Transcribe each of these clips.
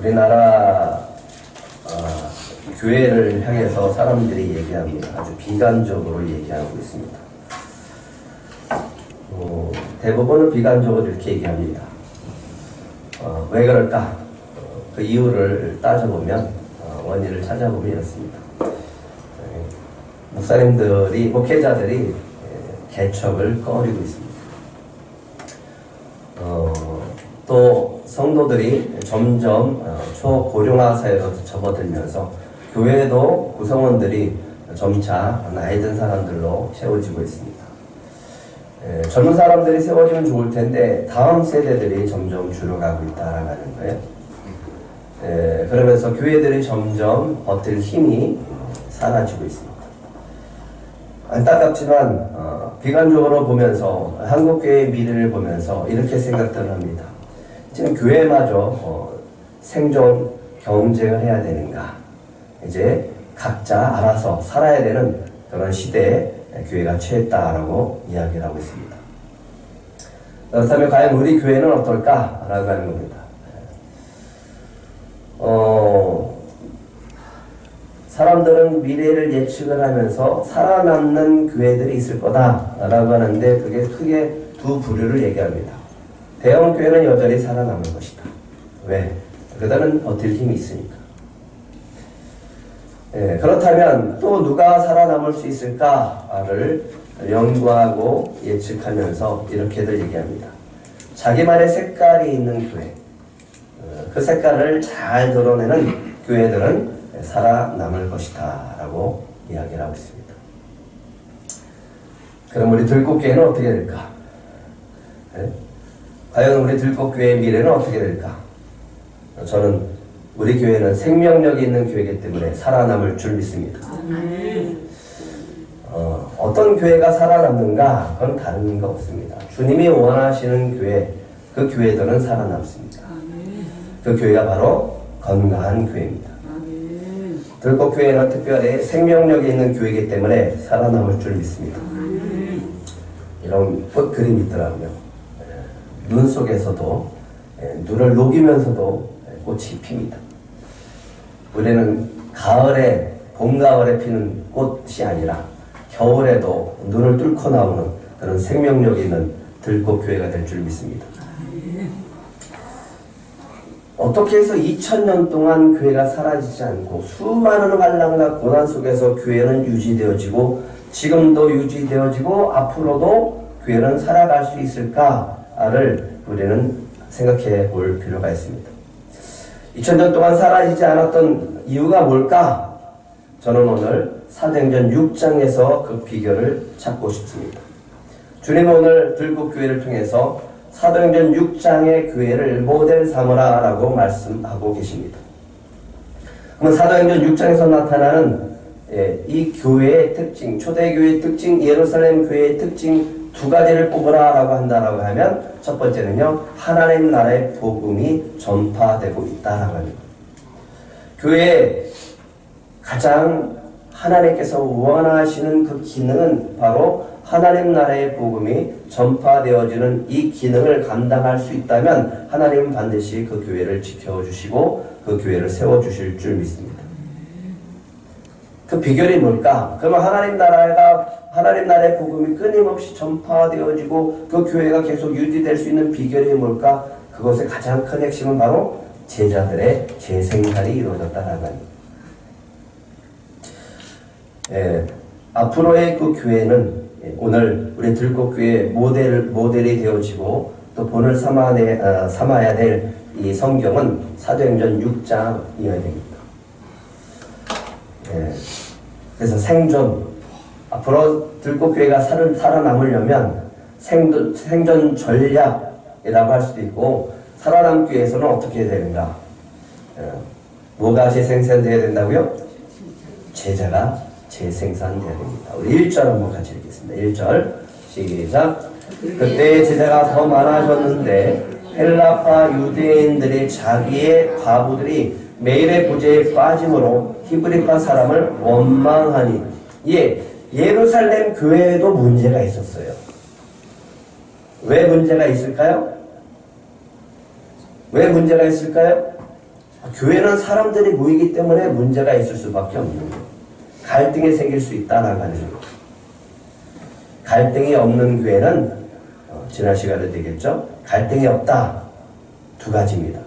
우리나라 교회를 향해서 사람들이 얘기합니다. 아주 비관적으로 얘기하고 있습니다. 대부분은 비관적으로 이렇게 얘기합니다. 왜 그럴까? 그 이유를 따져보면 원인을 찾아보면 이렇습니다. 목사님들이, 목회자들이 개척을 꺼리고 있습니다. 또 성도들이 점점 초고령화 사회로 접어들면서 교회도 구성원들이 점차 나이 든 사람들로 채워지고 있습니다. 젊은 사람들이 세워지면 좋을 텐데 다음 세대들이 점점 줄어가고 있다라는 거예요. 그러면서 교회들이 점점 버틸 힘이 사라지고 있습니다. 안타깝지만 비관적으로 보면서 한국교회의 미래를 보면서 이렇게 생각들 합니다. 지금 교회마저 생존 경쟁을 해야 되는가? 이제 각자 알아서 살아야 되는 그런 시대에 교회가 처했다라고 이야기를 하고 있습니다. 그렇다면 과연 우리 교회는 어떨까라고 하는 겁니다. 사람들은 미래를 예측을 하면서 살아남는 교회들이 있을 거다라고 하는데 그게 크게 두 부류를 얘기합니다. 대형 교회는 여전히 살아남을 것이다. 왜? 그들은 버틸 힘이 있으니까. 그렇다면 또 누가 살아남을 수 있을까를 연구하고 예측하면서 이렇게들 얘기합니다. 자기만의 색깔이 있는 교회, 그 색깔을 잘 드러내는 교회들은 살아남을 것이다 라고 이야기를 하고 있습니다. 그럼 우리 들꽃교회는 어떻게 될까? 과연 우리 들꽃교회의 미래는 어떻게 될까? 저는 우리 교회는 생명력이 있는 교회이기 때문에 살아남을 줄 믿습니다. 어떤 교회가 살아남는가? 그건 다른 거 없습니다. 주님이 원하시는 교회, 그 교회들은 살아남습니다. 그 교회가 바로 건강한 교회입니다. 들꽃교회는 특별히 생명력이 있는 교회이기 때문에 살아남을 줄 믿습니다. 이런 꽃 그림이 있더라고요. 눈 속에서도 눈을 녹이면서도 꽃이 핍니다. 우리는 가을에, 봄, 가을에 피는 꽃이 아니라 겨울에도 눈을 뚫고 나오는 그런 생명력 있는 들꽃교회가 될 줄 믿습니다. 어떻게 해서 2000년 동안 교회가 사라지지 않고 수많은 환난과 고난 속에서 교회는 유지되어지고 지금도 유지되어지고 앞으로도 교회는 살아갈 수 있을까를 우리는 생각해 볼 필요가 있습니다. 2000년 동안 사라지지 않았던 이유가 뭘까? 저는 오늘 사도행전 6장에서 그 비결을 찾고 싶습니다. 주님은 오늘 들꽃교회를 통해서 사도행전 6장의 교회를 모델 삼으라 라고 말씀하고 계십니다. 그러면 사도행전 6장에서 나타나는 이 교회의 특징, 초대교회의 특징, 예루살렘 교회의 특징 두 가지를 뽑으라 라고 한다라고 하면 첫 번째는요, 하나님 나라의 복음이 전파되고 있다라고 합니다. 교회의 가장 하나님께서 원하시는 그 기능은 바로 하나님 나라의 복음이 전파되어지는 이 기능을 감당할 수 있다면 하나님은 반드시 그 교회를 지켜주시고 그 교회를 세워주실 줄 믿습니다. 그 비결이 뭘까? 그러면 하나님 나라의 복음이 끊임없이 전파되어지고 그 교회가 계속 유지될 수 있는 비결이 뭘까? 그것의 가장 큰 핵심은 바로 제자들의 재생산이 이루어졌다라는 겁니다. 앞으로의 그 교회는 오늘 우리 들꽃교회 모델이 되어지고 또 본을 삼아야 될 이 성경은 사도행전 6장이어야 됩니다. 그래서 생존, 앞으로 들꽃교회가 살아남으려면 생존 전략이라고 할 수도 있고, 살아남기 위해서는 어떻게 해야 되는가? 뭐가 재생산되어야 된다고요? 제자가 재생산되어야 됩니다. 우리 1절 한번 같이 읽겠습니다. 1절 시작. 그때 제자가 더 많아졌는데 헬라파 유대인들이 자기의 과부들이 매일의 부재에 빠짐으로 히브리파 사람을 원망하니, 예루살렘 교회에도 문제가 있었어요. 왜 문제가 있을까요? 왜 문제가 있을까요? 교회는 사람들이 모이기 때문에 문제가 있을 수밖에 없는 거예요. 갈등이 생길 수 있다라고 하는 거예요. 갈등이 없는 교회는 지난 시간에 되겠죠. 갈등이 없다. 두 가지입니다.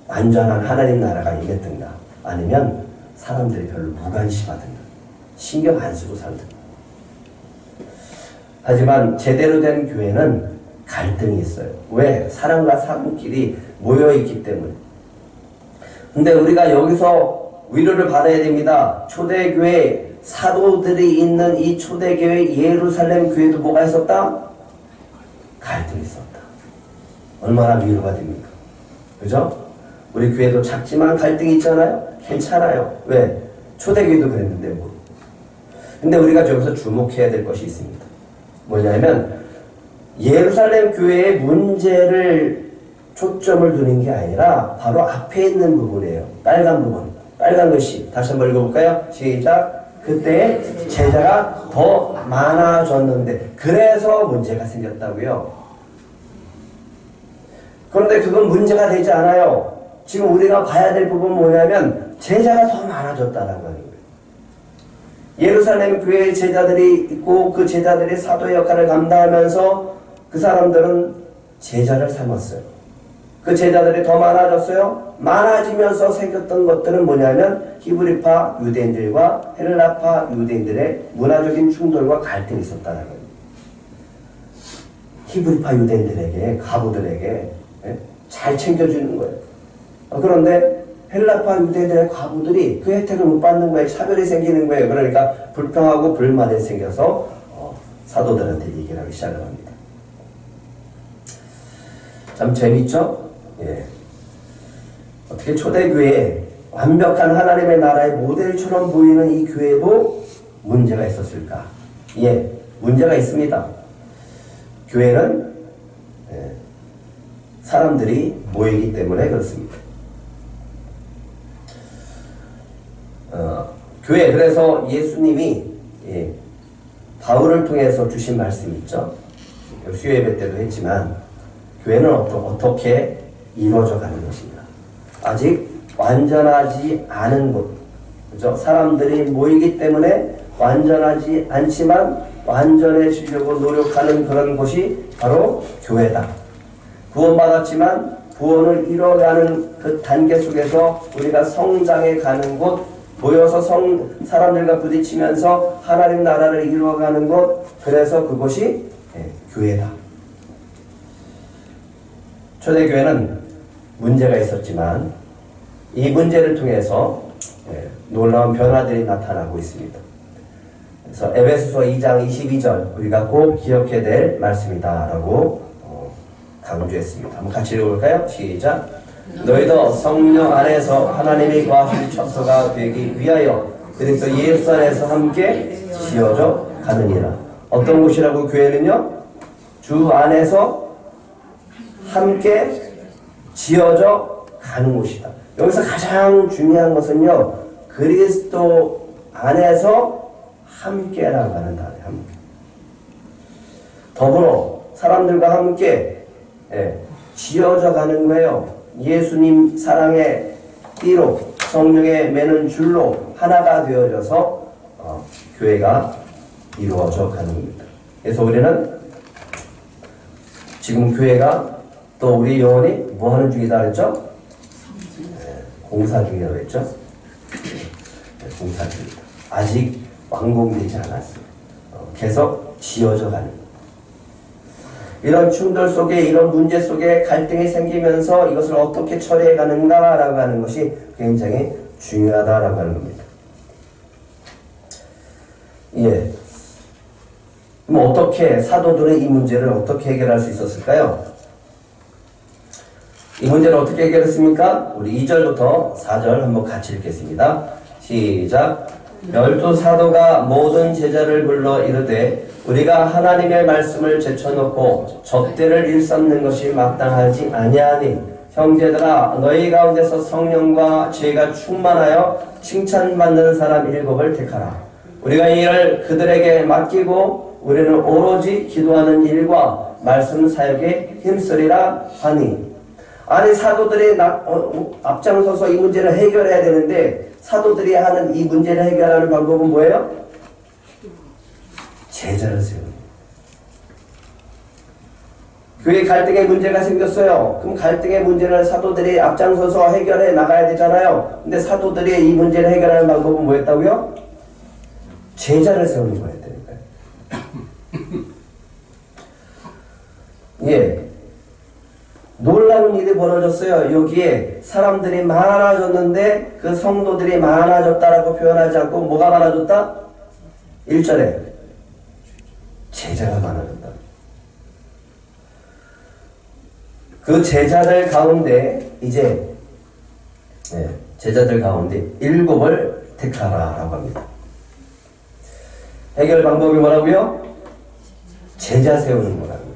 완전한 하나님 나라가 임했든가 아니면 사람들이 별로 무관심하든가 신경 안 쓰고 살든가. 하지만 제대로 된 교회는 갈등이 있어요. 왜? 사람과 사람끼리 모여있기 때문에. 근데 우리가 여기서 위로를 받아야 됩니다. 초대교회 사도들이 있는 이 초대교회 예루살렘 교회도 뭐가 있었다? 갈등이 있었다. 얼마나 위로가 됩니까? 그죠? 우리 교회도 작지만 갈등이 있잖아요? 괜찮아요. 왜? 초대교회도 그랬는데 뭐. 근데 우리가 여기서 주목해야 될 것이 있습니다. 뭐냐면 예루살렘 교회의 문제를 초점을 두는 게 아니라 바로 앞에 있는 부분이에요. 빨간 부분. 빨간 글씨. 다시 한번 읽어볼까요? 시작. 그때 제자가 더 많아졌는데 그래서 문제가 생겼다고요. 그런데 그건 문제가 되지 않아요. 지금 우리가 봐야 될 부분은 뭐냐면 제자가 더 많아졌다는 거예요. 예루살렘 교회의 제자들이 있고 그 제자들이 사도의 역할을 감당하면서 그 사람들은 제자를 삼았어요. 그 제자들이 더 많아졌어요. 많아지면서 생겼던 것들은 뭐냐면 히브리파 유대인들과 헬라파 유대인들의 문화적인 충돌과 갈등이 있었다는 거예요. 히브리파 유대인들에게, 과부들에게 잘 챙겨주는 거예요. 그런데 헬라파 유대인들의 과부들이 그 혜택을 못 받는 거예요. 차별이 생기는 거예요. 그러니까 불평하고 불만이 생겨서 사도들한테 얘기를 하기 시작을 합니다. 참 재밌죠? 예. 어떻게 초대교회에 완벽한 하나님의 나라의 모델처럼 보이는 이 교회도 문제가 있었을까? 예, 문제가 있습니다. 교회는 사람들이 모이기 때문에 그렇습니다. 교회, 그래서 예수님이 바울을 통해서 주신 말씀이 있죠. 수요예배 때도 했지만 교회는 어떻게 이루어져 가는 것인가. 아직 완전하지 않은 곳, 그죠? 사람들이 모이기 때문에 완전하지 않지만 완전해지려고 노력하는 그런 곳이 바로 교회다. 구원받았지만 구원을 이뤄가는 그 단계 속에서 우리가 성장해 가는 곳, 모여서 사람들과 부딪히면서 하나님 나라를 이루어가는 곳, 그래서 그곳이 교회다. 초대교회는 문제가 있었지만 이 문제를 통해서 놀라운 변화들이 나타나고 있습니다. 그래서 에베소서 2장 22절 우리가 꼭 기억해야 될 말씀이다 라고 강조했습니다. 한번 같이 읽어볼까요? 시작. 너희도 성령 안에서 하나님이 거하실 처소가 되기 위하여 그리스도 예수 안에서 함께 지어져 가느니라. 어떤 곳이라고 교회는요? 주 안에서 함께 지어져 가는 곳이다. 여기서 가장 중요한 것은요, 그리스도 안에서 함께라고 하는 단어예요. 함께. 더불어 사람들과 함께 지어져 가는 거예요. 예수님 사랑의 띠로 성령의 매는 줄로 하나가 되어져서 교회가 이루어져 가는 겁니다. 그래서 우리는 지금 교회가 또 우리 영혼이 뭐 하는 중이다 그랬죠? 공사 중이라고 했죠? 공사 중이다. 아직 완공되지 않았습니다. 계속 지어져 가는 겁니다. 이런 충돌 속에, 이런 문제 속에 갈등이 생기면서 이것을 어떻게 처리해 가는가라고 하는 것이 굉장히 중요하다라고 하는 겁니다. 예. 그럼 어떻게 사도들은 이 문제를 어떻게 해결할 수 있었을까요? 이 문제를 어떻게 해결했습니까? 우리 2절부터 4절 한번 같이 읽겠습니다. 시작. 12사도가 모든 제자를 불러 이르되 우리가 하나님의 말씀을 제쳐놓고 접대를 일삼는 것이 마땅하지 아니하니 형제들아 너희 가운데서 성령과 지혜가 충만하여 칭찬받는 사람 7을 택하라. 우리가 이 일을 그들에게 맡기고 우리는 오로지 기도하는 일과 말씀 사역에 힘쓰리라 하니 아니 사도들이 앞장서서 이 문제를 해결해야 되는데 사도들이 하는 이 문제를 해결하는 방법은 뭐예요? 제자를 세우는 거예요. 교회 갈등의 문제가 생겼어요. 그럼 갈등의 문제를 사도들이 앞장서서 해결해 나가야 되잖아요. 근데 사도들이 이 문제를 해결하는 방법은 뭐였다고요? 제자를 세우는 거였다니까요. 예. 놀라운 일이 벌어졌어요. 여기에 사람들이 많아졌는데 그 성도들이 많아졌다라고 표현하지 않고 뭐가 많아졌다? 1절에 제자가 많아졌다. 그 제자들 가운데 이제 제자들 가운데 7을 택하라라고 합니다. 해결 방법이 뭐라고요? 제자 세우는 거라고요.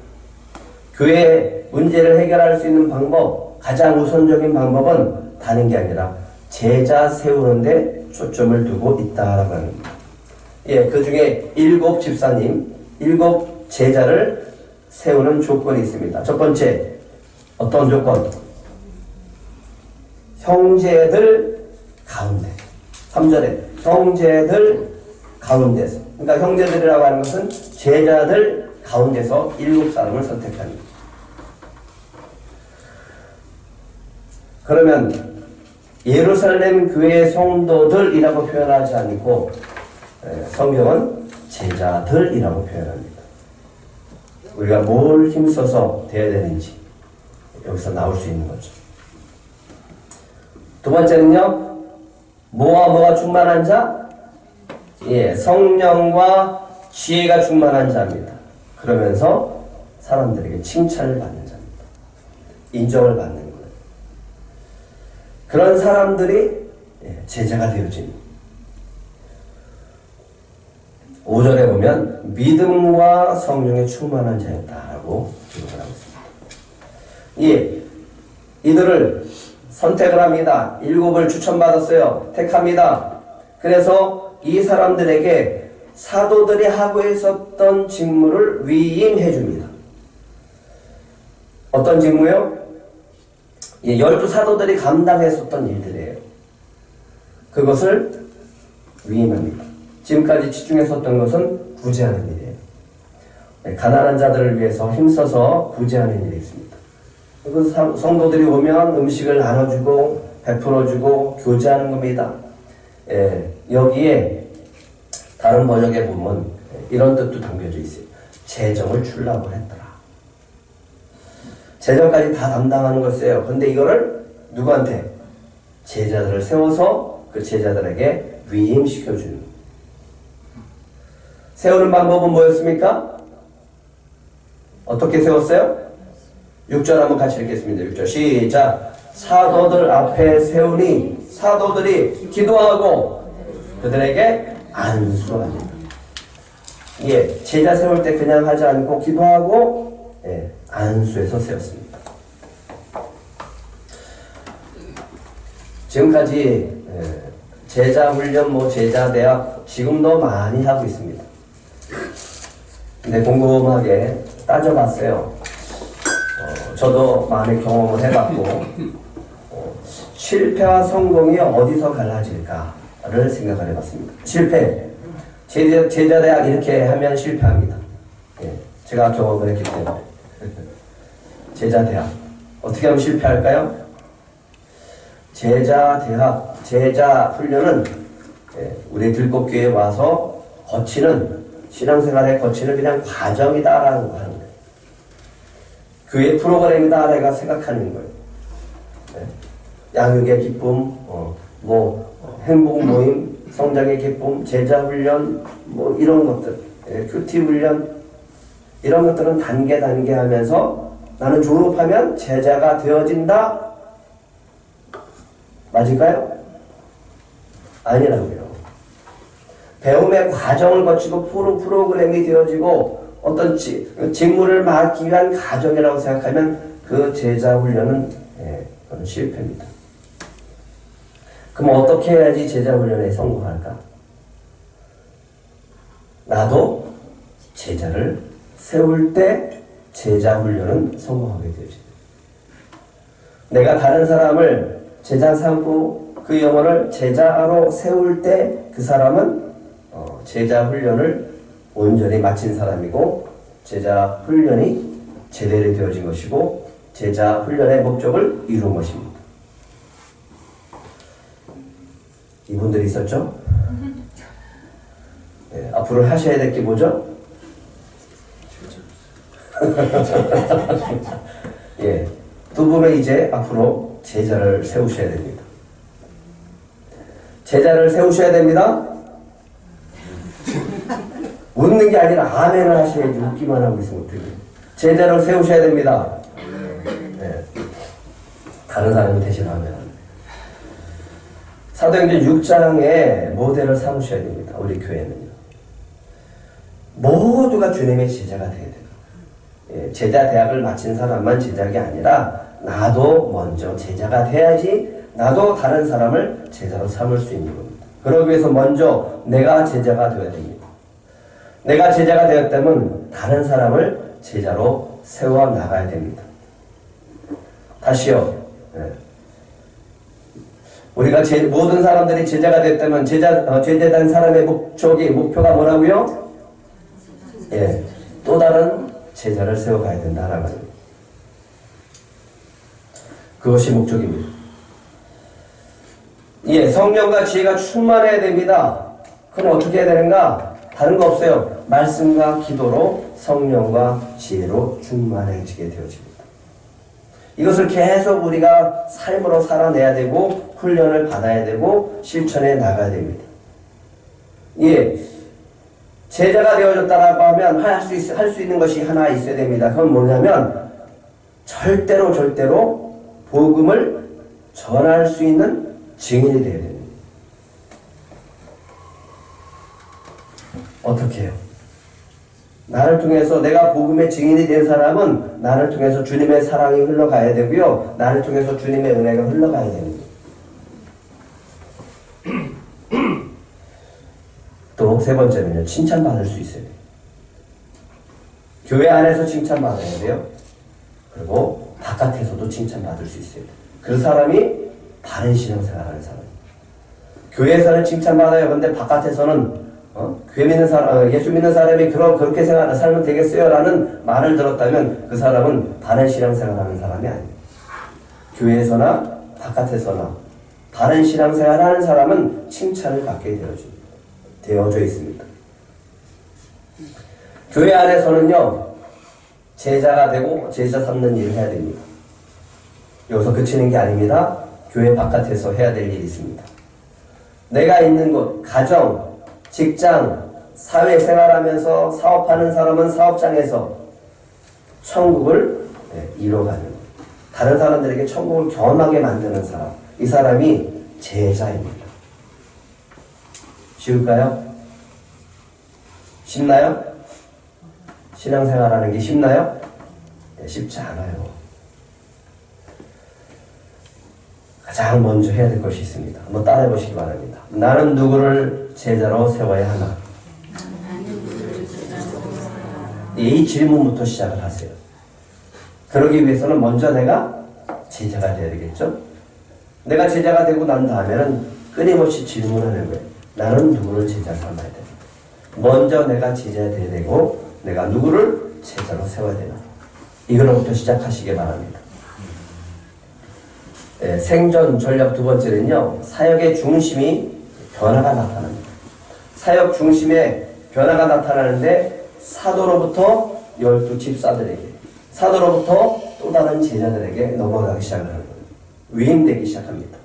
교회 문제를 해결할 수 있는 방법, 가장 우선적인 방법은 다른 게 아니라 제자 세우는데 초점을 두고 있다라고 합니다. 예, 그 중에 7 집사님, 7 제자를 세우는 조건이 있습니다. 첫 번째, 어떤 조건? 형제들 가운데. 3절에 형제들 가운데서. 그러니까 형제들이라고 하는 것은 제자들 가운데서 7 사람을 선택합니다. 그러면 예루살렘 교회의 성도들이라고 표현하지 않고 성경은 제자들이라고 표현합니다. 우리가 뭘 힘써서 되어야 되는지 여기서 나올 수 있는 거죠. 두 번째는요, 뭐가 충만한 자? 예, 성령과 지혜가 충만한 자입니다. 그러면서 사람들에게 칭찬을 받는 자입니다. 인정을 받는 거예요. 그런 사람들이 제자가 되어진 5절에 보면 믿음과 성령에 충만한 자였다라고 기록을 하고 있습니다. 이들을 선택을 합니다. 7을 추천받았어요. 택합니다. 그래서 이 사람들에게 사도들이 하고 있었던 직무를 위임해 줍니다. 어떤 직무요? 12 사도들이 감당했었던 일들이에요. 그것을 위임합니다. 지금까지 집중했었던 것은 구제하는 일이에요. 가난한 자들을 위해서 힘써서 구제하는 일이 있습니다. 그 성도들이 오면 음식을 나눠주고 베풀어주고 교제하는 겁니다. 여기에 다른 번역에 보면 이런 뜻도 담겨져 있어요. 재정을 주려고 했더라. 재정까지 다 담당하는 것이에요. 그런데 이거를 누구한테? 제자들을 세워서 그 제자들에게 위임시켜주는 거예요. 세우는 방법은 뭐였습니까? 어떻게 세웠어요? 6절 한번 같이 읽겠습니다. 6절 시작. 사도들 앞에 세우니 사도들이 기도하고 그들에게 안수합니다. 제자 세울 때 그냥 하지 않고 기도하고 안수해서 세웠습니다. 지금까지 제자 훈련, 제자 대학 지금도 많이 하고 있습니다. 근데 곰곰하게 따져봤어요. 저도 많이 경험을 해봤고 실패와 성공이 어디서 갈라질까를 생각을 해봤습니다. 실패, 제자대학 이렇게 하면 실패합니다. 제가 경험을 했기 때문에. 제자대학 어떻게 하면 실패할까요? 제자대학, 제자훈련은 우리 들꽃교회에 와서 거치는 신앙생활에 거치는 그냥 과정이다라는 거 하는 거예요. 교회 프로그램이다 내가 생각하는 거예요. 양육의 기쁨, 행복 모임, 성장의 기쁨, 제자 훈련, 이런 것들, 큐티 훈련, 이런 것들은 단계 하면서 나는 졸업하면 제자가 되어진다? 맞을까요? 아니라고요. 배움의 과정을 거치고 프로그램이 되어지고 어떤 직무를 맡기 위한 과정이라고 생각하면 그 제자 훈련은 그건 실패입니다. 그럼 어떻게 해야지 제자 훈련에 성공할까? 나도 제자를 세울 때 제자 훈련은 성공하게 되지. 내가 다른 사람을 제자 삼고 그 영혼을 제자로 세울 때 그 사람은 제자 훈련을 온전히 마친 사람이고 제자 훈련이 제대로 되어진 것이고 제자 훈련의 목적을 이룬 것입니다. 이분들이 있었죠? 네, 앞으로 하셔야 될 게 뭐죠? 예, 두 분은 이제 앞으로 제자를 세우셔야 됩니다. 제자를 세우셔야 됩니다. 웃는 게 아니라 아멘을 하셔야지 웃기만 하고 있으면 어떡해요. 제자를 세우셔야 됩니다. 네. 다른 사람이 대신 아멘. 사도행전 6장의 모델을 삼으셔야 됩니다. 우리 교회는요. 모두가 주님의 제자가 돼야 돼요. 예, 제자 대학을 마친 사람만 제자가 아니라 나도 먼저 제자가 돼야지 나도 다른 사람을 제자로 삼을 수 있는 겁니다. 그러기 위해서 먼저 내가 제자가 되어야 됩니다. 내가 제자가 되었다면 다른 사람을 제자로 세워 나가야 됩니다. 다시요. 예. 우리가 모든 사람들이 제자가 됐다면 제자된 사람의 목표가 뭐라고요? 예, 또 다른 제자를 세워가야 된다라는 거예요. 그것이 목적입니다. 예, 성령과 지혜가 충만해야 됩니다. 그럼 어떻게 해야 되는가? 다른 거 없어요. 말씀과 기도로 성령과 지혜로 충만해지게 되어집니다. 이것을 계속 우리가 삶으로 살아내야 되고 훈련을 받아야 되고 실천해 나가야 됩니다. 예, 제자가 되어졌다라고 하면 할 수 있는 것이 하나 있어야 됩니다. 그건 뭐냐면 절대로 복음을 전할 수 있는 증인이 되어야 됩니다. 어떻게 해요? 나를 통해서 내가 복음의 증인이 된 사람은 나를 통해서 주님의 사랑이 흘러가야 되고요. 나를 통해서 주님의 은혜가 흘러가야 됩니다. 또 세 번째는요. 칭찬받을 수 있어야 돼요. 교회 안에서 칭찬받아야 돼요. 그리고 바깥에서도 칭찬받을 수 있어야 돼요. 그 사람이 바른 신앙생활하는 사람이에요. 교회에서는 칭찬받아요. 근데 바깥에서는 교회 믿는 사람, 예수 믿는 사람이 그렇게 살면 되겠어요? 라는 말을 들었다면 그 사람은 바른 신앙생활하는 사람이 아니에요. 교회에서나 바깥에서나 바른 신앙생활하는 사람은 칭찬을 받게 되어져 있습니다. 교회 안에서는요, 제자가 되고 제자 삼는 일을 해야 됩니다. 여기서 그치는 게 아닙니다. 교회 바깥에서 해야 될 일이 있습니다. 내가 있는 곳, 가정, 직장, 사회생활하면서 사업하는 사람은 사업장에서 천국을 이뤄가는, 다른 사람들에게 천국을 경험하게 만드는 사람, 이 사람이 제자입니다. 쉬울까요? 쉽나요? 신앙생활하는 게 쉽나요? 네, 쉽지 않아요. 가장 먼저 해야 될 것이 있습니다. 한번 따라해 보시기 바랍니다. 나는 누구를 제자로 세워야 하나? 이 질문부터 시작을 하세요. 그러기 위해서는 먼저 내가 제자가 되어야 되겠죠? 내가 제자가 되고 난 다음에는 끊임없이 질문하는 거예요. 나는 누구를 제자 삼아야 되나? 먼저 내가 제자가 되어야 되고 내가 누구를 제자로 세워야 되나? 이거로부터 시작하시기 바랍니다. 네, 생존 전략 두 번째는요. 사역의 중심이 변화가 나타납니다. 사역 중심에 변화가 나타나는데 사도로부터 12 집사들에게, 사도로부터 또 다른 제자들에게 넘어가기 시작하는 거예요. 위임되기 시작합니다.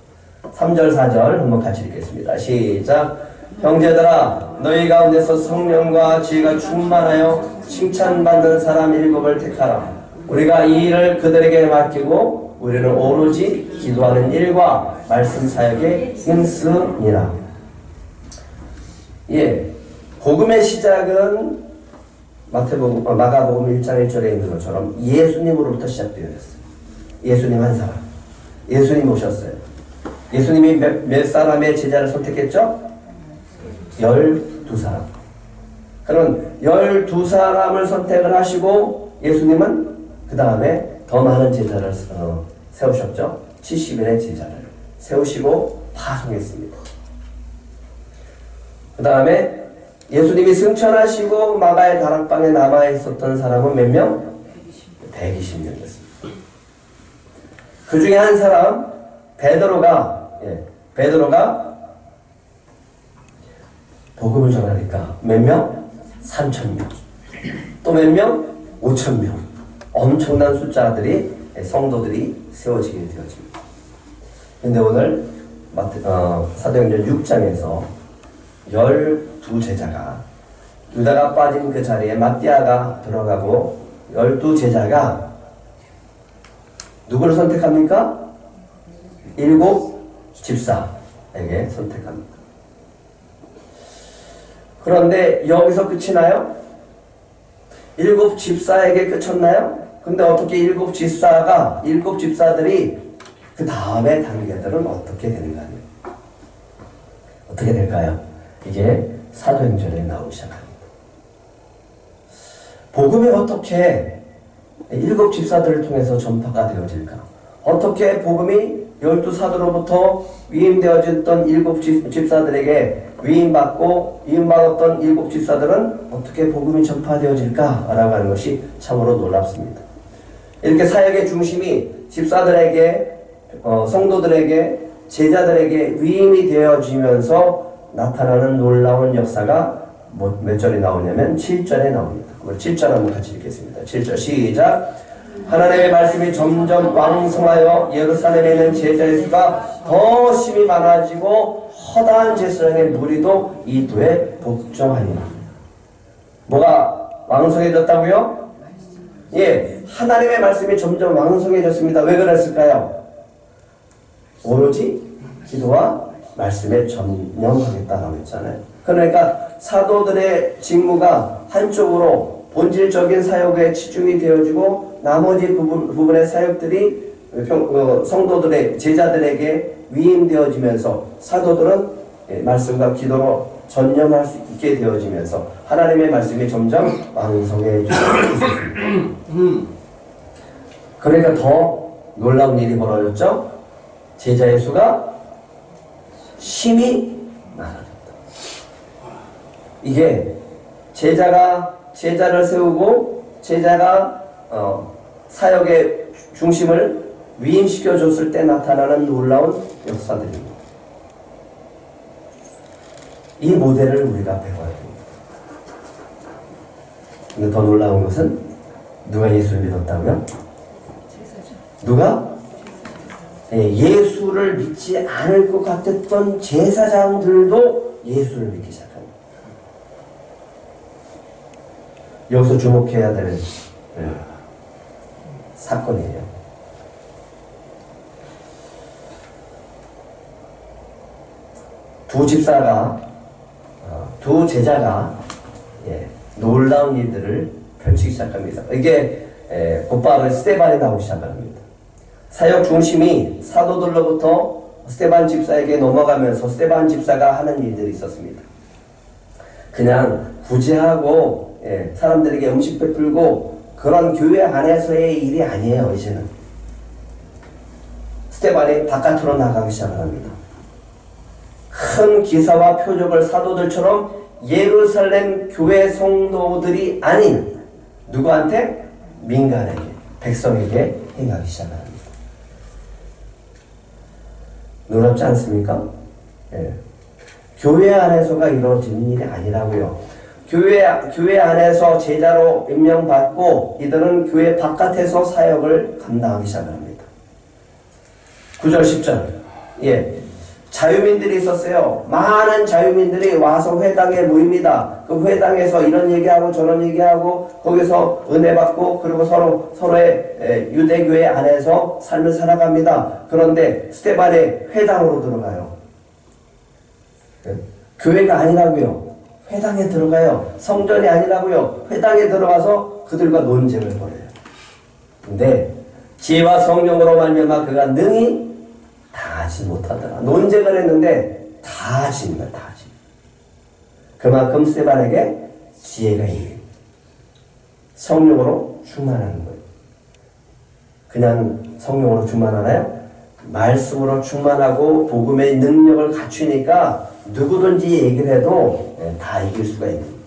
3절 4절 한번 같이 읽겠습니다. 시작. 형제들아 너희 가운데서 성령과 지혜가 충만하여 칭찬받는 사람 7을 택하라. 우리가 이 일을 그들에게 맡기고 우리는 오로지 기도하는 일과 말씀 사역에 힘쓰니라. 예, 복음의 시작은 마가복음 1장 1절에 있는 것처럼 예수님으로부터 시작되었어요. 예수님 한 사람, 예수님 오셨어요. 예수님이 몇 사람의 제자를 선택했죠? 12사람. 그럼 12사람을 선택을 하시고 예수님은 그 다음에 더 많은 제자를 세우셨죠? 70인의 제자를 세우시고 파송했습니다. 그 다음에 예수님이 승천하시고 마가의 다락방에 남아있었던 사람은 몇 명? 120명이었습니다. 그 중에 한 사람 베드로가 복음을 전하니까 몇 명? 3,000명. 또 몇 명? 5,000명. 엄청난 숫자들이 성도들이 세워지게 되어집니다. 근데 오늘 사도행전 6장에서 12제자가 유다가 빠진 그 자리에 마띠아가 들어가고 12제자가 누구를 선택합니까? 7 집사에게 선택합니다. 그런데 여기서 끝이나요? 7 집사에게 끝쳤나요? 근데 어떻게 7 집사들이 그 다음의 단계들은 어떻게 되는가요? 어떻게 될까요? 이게 사도행전에 나오기 시작합니다. 복음이 어떻게 7 집사들을 통해서 전파가 되어질까? 어떻게 복음이 12사도로부터 위임되어졌던 7 집사들에게 위임받았던 7 집사들은 어떻게 복음이 전파되어질까? 라고 하는 것이 참으로 놀랍습니다. 이렇게 사역의 중심이 집사들에게, 성도들에게, 제자들에게 위임이 되어지면서 나타나는 놀라운 역사가 몇 절에 나오냐면 7절에 나옵니다. 7절 한번 같이 읽겠습니다. 7절 시작. 하나님의 말씀이 점점 왕성하여 예루살렘에 있는 제자의 수가 더 심히 많아지고 허다한 제사장의 무리도 이 도에 복종하니라. 뭐가 왕성해졌다고요? 예, 하나님의 말씀이 점점 왕성해졌습니다. 왜 그랬을까요? 오로지 기도와 말씀에 전념하겠다라고 했잖아요. 그러니까 사도들의 직무가 한쪽으로 본질적인 사역에 치중이 되어지고 나머지 부분의 사역들이 성도들의 제자들에게 위임되어지면서 사도들은 말씀과 기도로 전념할 수 있게 되어지면서 하나님의 말씀이 점점 왕성해지고 있었습니다. 그러니까 더 놀라운 일이 벌어졌죠. 제자의 수가 심히 많아졌다. 이게 제자를 세우고 제자가 사역의 중심을 위임시켜 줬을 때 나타나는 놀라운 역사들입니다. 이 모델을 우리가 배워야 됩니다. 근데 더 놀라운 것은 누가 예수를 믿었다고요? 누가? 예수를 믿지 않을 것 같았던 제사장들도 예수를 믿기 시작합니다. 여기서 주목해야 되는 사건이에요. 두 제자가 놀라운 일들을 펼치기 시작합니다. 이게 곧바로 스데반이 나오기 시작합니다. 사역 중심이 사도들로부터 스데반 집사에게 넘어가면서 스데반 집사가 하는 일들이 있었습니다. 그냥 구제하고 사람들에게 음식 베풀고 그런 교회 안에서의 일이 아니에요. 이제는 스데반이 바깥으로 나가기 시작합니다. 큰 기사와 표적을 사도들처럼 예루살렘 교회 성도들이 아닌 누구한테? 민간에게, 백성에게 행하기 시작합니다. 놀랍지 않습니까? 교회 안에서가 이루어지는 일이 아니라고요. 교회 안에서 제자로 임명받고 이들은 교회 바깥에서 사역을 감당하기 시작합니다. 9절 10절 자유민들이 있었어요. 많은 자유민들이 와서 회당에 모입니다. 그 회당에서 이런 얘기하고 저런 얘기하고 거기서 은혜 받고 그리고 서로의 유대교회 안에서 삶을 살아갑니다. 그런데 스데반의 회당으로 들어가요. 교회가 아니라고요. 회당에 들어가요. 성전이 아니라고요. 회당에 들어가서 그들과 논쟁을 벌여요. 근데 지혜와 성령으로 말미암아 그가 능히 다하지 못하더라. 논쟁을 했는데 다하지는 거야. 다하지. 그만큼 스데반에게 지혜가 있는 성령으로 충만한 거예요. 그냥 성령으로 충만하나요? 말씀으로 충만하고 복음의 능력을 갖추니까 누구든지 얘기를 해도 다 이길 수가 있는 거예요.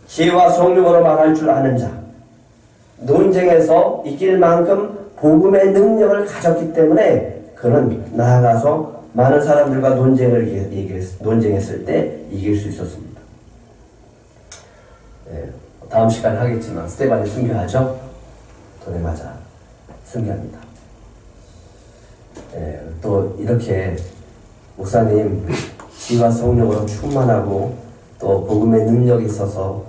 지혜와 성령으로 말할 줄 아는 자, 논쟁에서 이길 만큼 복음의 능력을 가졌기 때문에 그는 나아가서 많은 사람들과 논쟁했을 때 이길 수 있었습니다. 다음 시간에 하겠지만 스데반이 순교하죠? 돌에 맞아 순교합니다. 또 이렇게 목사님 지혜와 성령으로 충만하고 또 복음의 능력이 있어서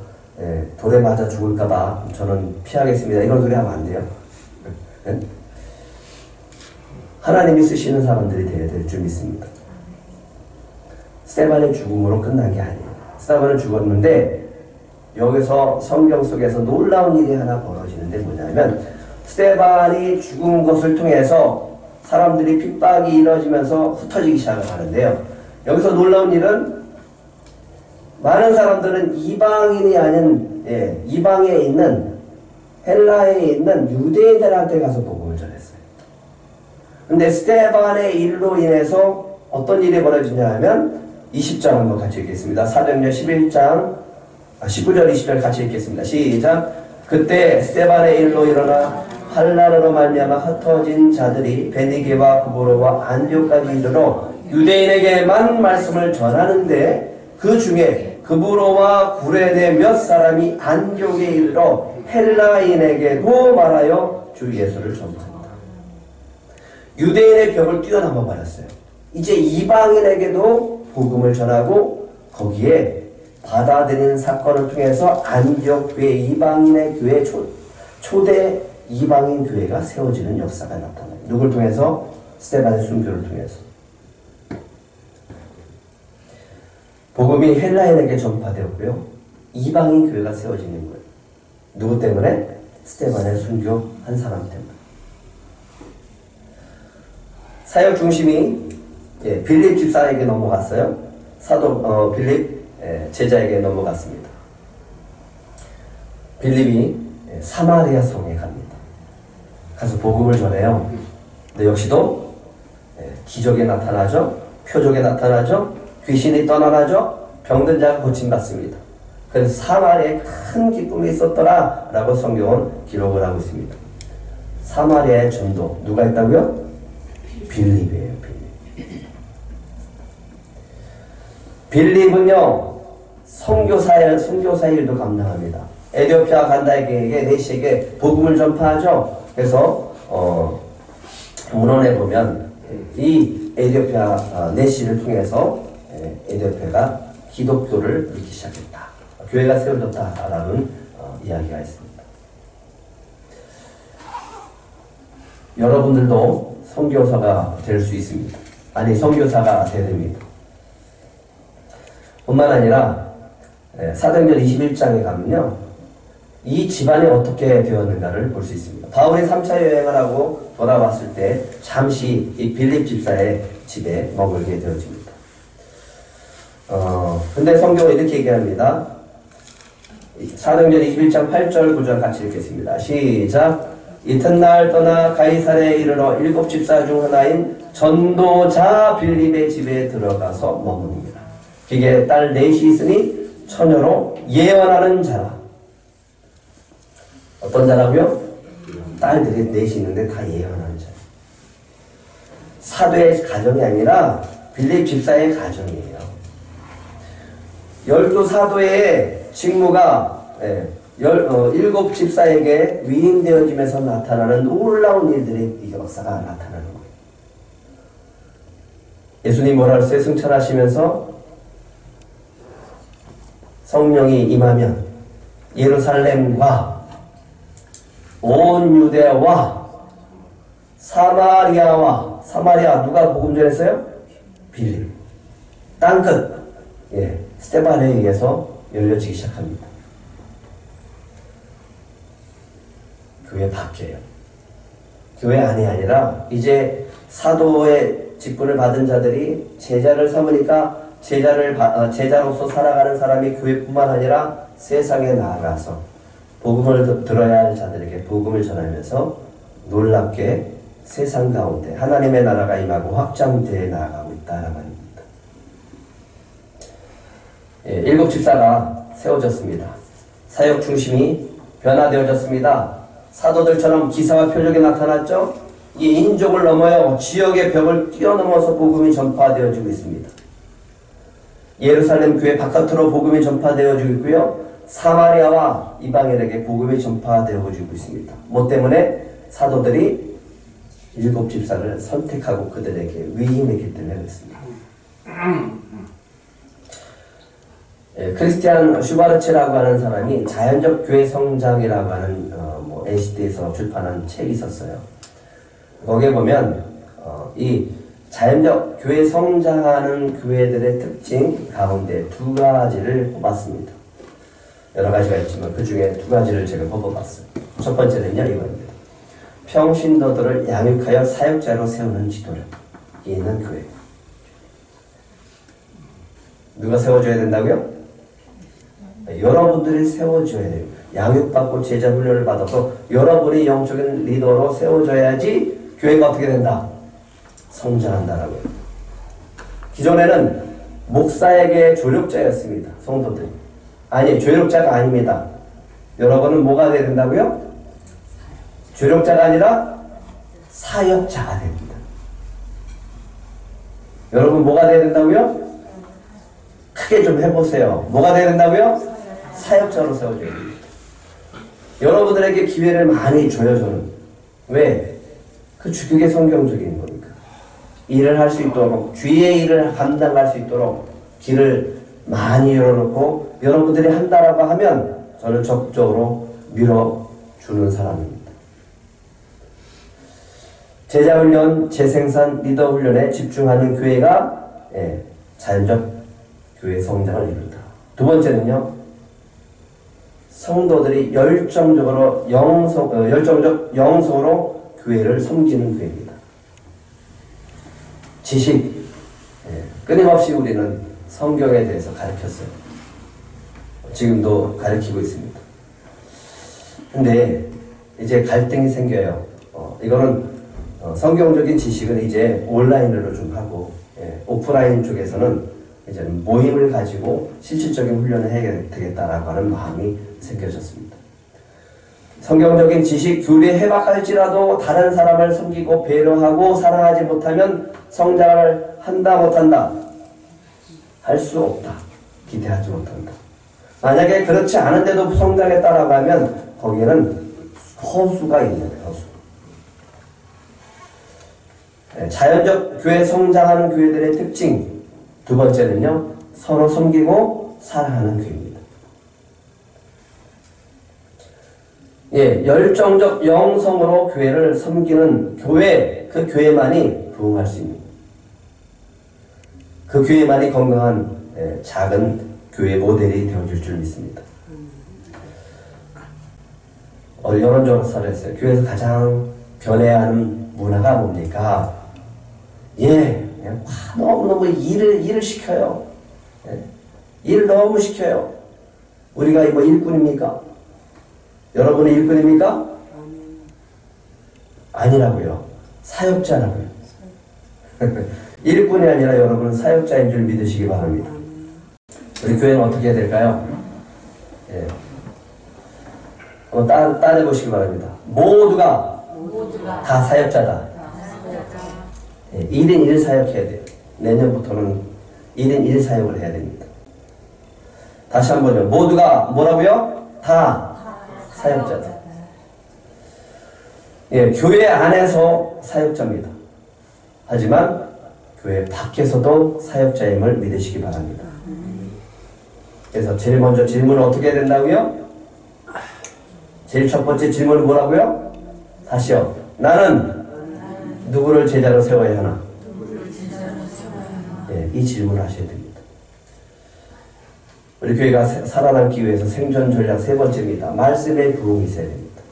돌에 맞아 죽을까봐 저는 피하겠습니다. 이런 소리 하면 안 돼요. 하나님이 쓰시는 사람들이 되어야 될 줄 믿습니다. 스데반의 죽음으로 끝난 게 아니에요. 스데반은 죽었는데 여기서 성경 속에서 놀라운 일이 하나 벌어지는데 뭐냐면 스데반이 죽은 것을 통해서 사람들이 핍박이 이루어지면서 흩어지기 시작을 하는데요. 여기서 놀라운 일은 많은 사람들은 이방인이 아닌 이방에 있는 헬라에 있는 유대인들한테 가서 복음을 전했어요. 근데 스데반의 일로 인해서 어떤 일이 벌어지냐 하면 20장 한번 같이 읽겠습니다. 사도행전 11장 19절 20절 같이 읽겠습니다. 시작. 그때 스데반의 일로 일어나 환난으로 말미암아 흩어진 자들이 베니게와 구브로와 안디옥까지 이르러 유대인에게만 말씀을 전하는데 그 중에 구브로와 구레네 몇 사람이 안디옥에 이르러 헬라인에게도 말하여 주 예수를 전파한다. 유대인의 벽을 뛰어넘어 버렸어요. 이제 이방인에게도 복음을 전하고 거기에 받아들이는 사건을 통해서 안디옥 교회 이방인의 교회 초대 이방인 교회가 세워지는 역사가 나타나요. 누굴 통해서? 스데반의 순교를 통해서. 복음이 헬라인에게 전파되었고요. 이방인 교회가 세워지는 거예요. 누구 때문에? 스데반의 순교 한 사람 때문에. 사역 중심이 빌립 집사에게 넘어갔어요. 사도 빌립 제자에게 넘어갔습니다. 빌립이 사마리아 성에 갑니다. 가서 복음을 전해요. 근데 역시도 기적이 나타나죠. 표적이 나타나죠. 귀신이 떠나가죠. 병든 자가 고침받습니다. 그래서 사마리아에 큰 기쁨이 있었더라 라고 성경은 기록을 하고 있습니다. 사마리아의 전도 누가 있다고요? 빌립이에요. 빌립은요 선교사 일도 감당합니다. 에티오피아 간다에게 네시에게 복음을 전파하죠. 그래서 문헌에 보면 이 에티오피아 네시를 통해서 에티오피아가 기독교를 믿기 시작했다. 교회가 세워졌다라는 이야기가 있습니다. 여러분들도 선교사가 될 수 있습니다. 아니 선교사가 되야 됩니다. 뿐만 아니라 사도행전 21장에 가면요 이 집안이 어떻게 되었는가를 볼 수 있습니다. 바울이 3차 여행을 하고 돌아왔을 때 잠시 이 빌립 집사의 집에 머물게 되어집니다. 근데 성경은 이렇게 얘기합니다. 사도행전 21장 8절 9절 같이 읽겠습니다. 시작. 이튿날 떠나 가이사랴에 이르러 7 집사 중 하나인 전도자 빌립의 집에 들어가서 머무릅니다. 그게 딸 넷이 있으니 처녀로 예언하는 자라. 어떤 자라고요? 딸들이 넷이 있는데 다 예언하는 자. 사도의 가정이 아니라 빌립 집사의 가정이에요. 12 사도의 직무가 7 집사에게 위임되어지면서 나타나는 놀라운 일들의 이 역사가 나타나는 거예요. 예수님 뭐라 그랬어요? 승천하시면서 성령이 임하면 예루살렘과 온 유대와 사마리아 누가 복음 전했어요? 빌립. 땅끝 스데반에 의해서 열려지기 시작합니다. 교회 밖에요. 교회 안이 아니라 이제 사도의 직분을 받은 자들이 제자를 삼으니까 제자로서 살아가는 사람이 교회뿐만 아니라 세상에 나아가서 복음을 들어야 할 자들에게 복음을 전하면서 놀랍게 세상 가운데 하나님의 나라가 임하고 확장되어 나아가고 있다는 말입니다. 일곱 집사가 세워졌습니다. 사역 중심이 변화되어졌습니다. 사도들처럼 기사와 표적이 나타났죠. 이 인종을 넘어요 지역의 벽을 뛰어넘어서 복음이 전파되어지고 있습니다. 예루살렘 교회 바깥으로 복음이 전파되어지고 있고요. 사마리아와 이방인에게 복음이 전파되어지고 있습니다. 뭐 때문에? 사도들이 일곱 집사를 선택하고 그들에게 위임했기 때문에 그렇습니다. 크리스티안 슈바르츠라고 하는 사람이 자연적 교회 성장이라고 하는 NCT에서 출판한 책이 있었어요. 거기에 보면 이 자연적 교회 성장하는 교회들의 특징 가운데 두 가지를 뽑았습니다. 여러 가지가 있지만 그 중에 두 가지를 제가 뽑아봤어요. 첫 번째는요, 이겁니다. 평신도들을 양육하여 사역자로 세우는 지도력 있는 교회. 누가 세워줘야 된다고요? 여러분들이 세워줘야 돼요. 양육받고 제자 훈련을 받아서 여러분이 영적인 리더로 세워줘야지 교회가 어떻게 된다? 성장한다라고요. 기존에는 목사에게 조력자였습니다. 성도들이. 아니, 조력자가 아닙니다. 여러분은 뭐가 돼야 된다고요? 조력자가 아니라 사역자가 됩니다. 여러분 뭐가 돼야 된다고요? 크게 좀 해보세요. 뭐가 돼야 된다고요? 사역자로 세워줘야 됩니다. 여러분들에게 기회를 많이 줘요, 저는. 왜? 그게 성경적인 겁니까? 일을 할 수 있도록, 주의 일을 감당할 수 있도록 길을 많이 열어놓고 여러분들이 한다라고 하면 저는 적극적으로 밀어주는 사람입니다. 제자훈련, 재생산, 리더훈련에 집중하는 교회가 자연적 교회 성장을 이룬다. 두 번째는요, 성도들이 열정적 영성으로 교회를 섬기는 교회입니다. 지식, 끊임없이 우리는 성경에 대해서 가르쳤어요. 지금도 가르치고 있습니다. 근데 이제 갈등이 생겨요. 이거는 성경적인 지식은 이제 온라인으로 좀 하고, 오프라인 쪽에서는 이제 모임을 가지고 실질적인 훈련을 해야 되겠다라고 하는 마음이 생겨졌습니다. 성경적인 지식, 교리에 해박할지라도 다른 사람을 섬기고 배려하고 사랑하지 못하면 성장을 한다 못한다? 할 수 없다. 기대하지 못한다. 만약에 그렇지 않은데도 성장했다라고 하면 거기에는 허수가 있는 거예요. 허수. 자연적 교회 성장하는 교회들의 특징 두 번째는요, 서로 섬기고 사랑하는 교회입니다. 열정적 영성으로 교회를 섬기는 교회, 그 교회만이 부흥할 수 있는, 그 교회만이 건강한 작은 교회 모델이 되어줄 줄 믿습니다. 여론조사를 했어요. 교회에서 가장 변해야 하는 문화가 뭡니까? 그냥 너무너무 일을 시켜요. 일을 너무 시켜요. 우리가 뭐 일꾼입니까? 여러분의 일꾼입니까? 아니라고요. 사역자라고요. 일꾼이 아니라 여러분은 사역자인 줄 믿으시기 바랍니다. 우리 교회는 어떻게 해야 될까요? 한번 따라해보시기 바랍니다. 모두가 다 사역자다. 1인 1 사역해야 돼요. 내년부터는 1인 1 사역을 해야 됩니다. 다시 한번요. 모두가 뭐라고요? 다 사역자다. 교회 안에서 사역자입니다. 하지만 교회 밖에서도 사역자임을 믿으시기 바랍니다. 그래서 제일 먼저 질문은 어떻게 해야 된다고요? 제일 첫 번째 질문은 뭐라고요? 다시요. 나는 누구를 제자로 세워야 하나? 이 질문을 하셔야 됩니다. 우리 교회가 살아남기 위해서 생존 전략 세 번째입니다. 말씀의 부흥이 있어야 됩니다.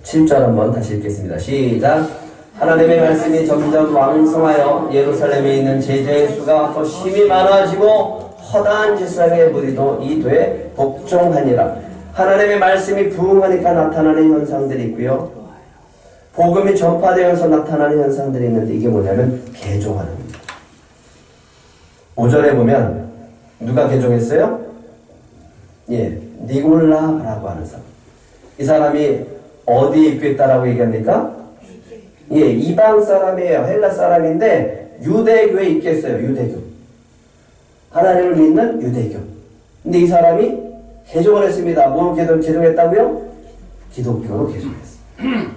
7절 한번 다시 읽겠습니다. 시작. 하나님의 말씀이 점점 왕성하여 예루살렘에 있는 제자의 수가 더 심히 많아지고 허다한 지상의 무리도 이되에 복종하니라. 하나님의 말씀이 부흥하니까 나타나는 현상들이 있고요. 복음이 전파되어서 나타나는 현상들이 있는데 이게 뭐냐면 개종하는 겁니다. 5절에 보면 누가 개종했어요? 예, 니골라라고 하는 사람. 이 사람이 어디에 입교했다라고 얘기합니까? 예, 이방 사람이에요. 헬라 사람인데 유대교에 입교했어요. 유대교. 하나님을 믿는 유대교. 근데 이 사람이 개종을 했습니다. 뭘 개종했다고요? 기독교로 개종했어요.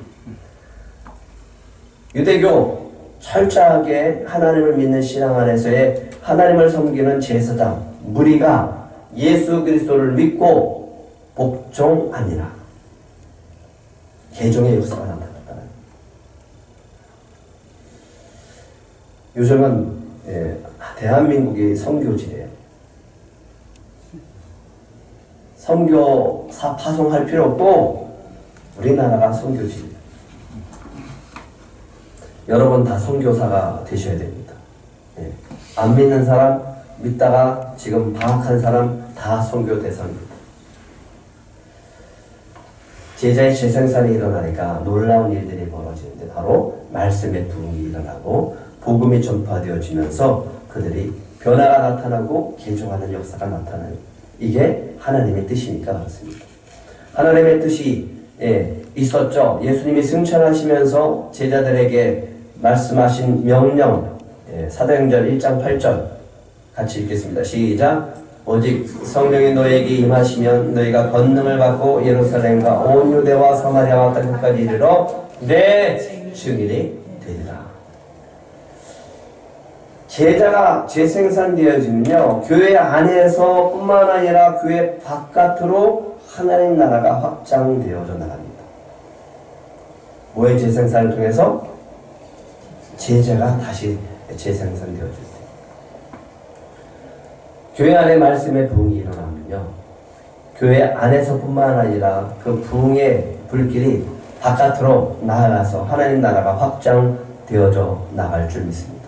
유대교 철저하게 하나님을 믿는 신앙 안에서의 하나님을 섬기는 제사장 무리가 예수 그리스도를 믿고 복종하니라. 개종의 역사가 나타났다. 요즘은 대한민국이 선교지래요. 선교사 파송할 필요 없고 우리나라가 선교지예요. 여러분 다 선교사가 되셔야 됩니다. 예. 안 믿는 사람, 믿다가 지금 방학한 사람 다 선교 대상입니다. 제자의 재생산이 일어나니까 놀라운 일들이 벌어지는데 바로 말씀의 부흥이 일어나고 복음이 전파되어지면서 그들이 변화가 나타나고 개종하는 역사가 나타나요. 이게 하나님의 뜻이니까 그렇습니다. 하나님의 뜻이 있었죠. 예수님이 승천하시면서 제자들에게 말씀하신 명령, 사도행전 1장 8절 같이 읽겠습니다. 시작. 오직 성령이 너에게 임하시면 너희가 권능을 받고 예루살렘과 온 유대와 사마리아와 땅끝까지 이르러 내 증인이 되리라. 제자가 재생산되어지면요, 교회 안에서 뿐만 아니라 교회 바깥으로 하나님 나라가 확장되어져 나갑니다. 뭐의 재생산을 통해서? 제자가 다시 재생산되어질 때. 교회 안에 말씀의 부흥이 일어나면요, 교회 안에서뿐만 아니라 그 부흥의 불길이 바깥으로 나아가서 하나님 나라가 확장되어져 나갈 줄 믿습니다.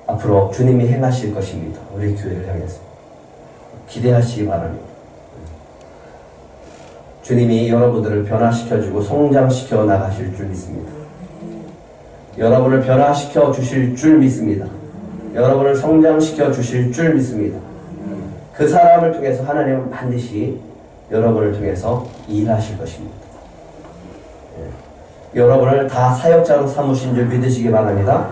앞으로 주님이 행하실 것입니다. 우리 교회를 향해서 기대하시기 바랍니다. 주님이 여러분들을 변화시켜주고 성장시켜 나가실 줄 믿습니다. 여러분을 변화시켜 주실 줄 믿습니다. 여러분을 성장시켜 주실 줄 믿습니다. 그 사람을 통해서 하나님은 반드시 여러분을 통해서 일하실 것입니다. 여러분을 다 사역자로 삼으신 줄 믿으시기 바랍니다.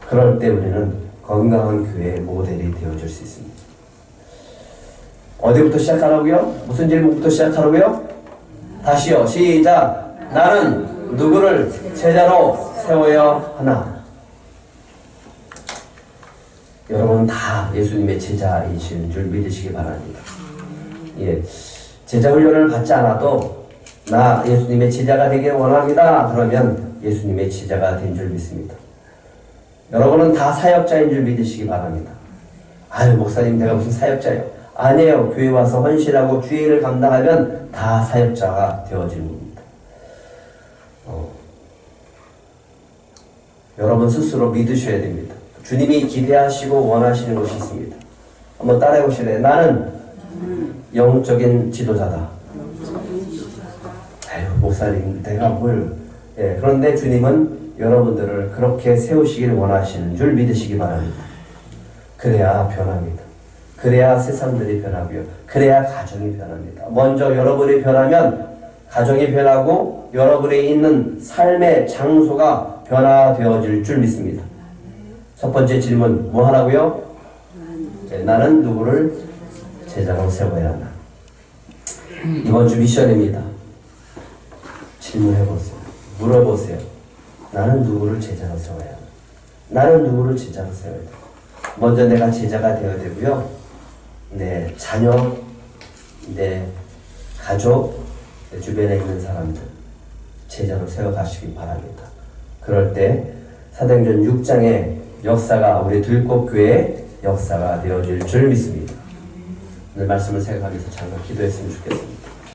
그럴 때 우리는 건강한 교회의 모델이 되어줄 수 있습니다. 어디부터 시작하라고요? 무슨 질문부터 시작하라고요? 다시요. 시작. 나는 누구를 제자로 세워야 하나? 여러분 다 예수님의 제자이신 줄 믿으시기 바랍니다. 예, 제자 훈련을 받지 않아도 나 예수님의 제자가 되길 원합니다. 그러면 예수님의 제자가 된 줄 믿습니다. 여러분은 다 사역자인 줄 믿으시기 바랍니다. 아유, 목사님 내가 무슨 사역자예요? 아니에요. 교회 와서 헌신하고 주일을 감당하면 다 사역자가 되어지는 겁니다. 여러분 스스로 믿으셔야 됩니다. 주님이 기대하시고 원하시는 것이 있습니다. 한번 따라해 보실래요? 나는 영적인 지도자다. 아유, 목사님 내가 뭘. 예, 그런데 주님은 여러분들을 그렇게 세우시길 원하시는 줄 믿으시기 바랍니다. 그래야 변합니다. 그래야 세상들이 변하고요. 그래야 가정이 변합니다. 먼저 여러분이 변하면 가정이 변하고 여러분이 있는 삶의 장소가 변화되어질 줄 믿습니다. 첫 번째 질문 뭐 하라고요? 나는 누구를 제자로 세워야 하나? 이번 주 미션입니다. 질문해보세요. 물어보세요. 나는 누구를 제자로 세워야 하나? 나는 누구를 제자로 세워야 돼? 먼저 내가 제자가 되어야 되고요. 내 자녀, 내 가족, 내 주변에 있는 사람들 제자로 세워가시기 바랍니다. 그럴 때 사도행전 6장의 역사가 우리 들꽃교회의 역사가 되어질 줄 믿습니다. 오늘 말씀을 생각하면서 잠깐 기도했으면 좋겠습니다.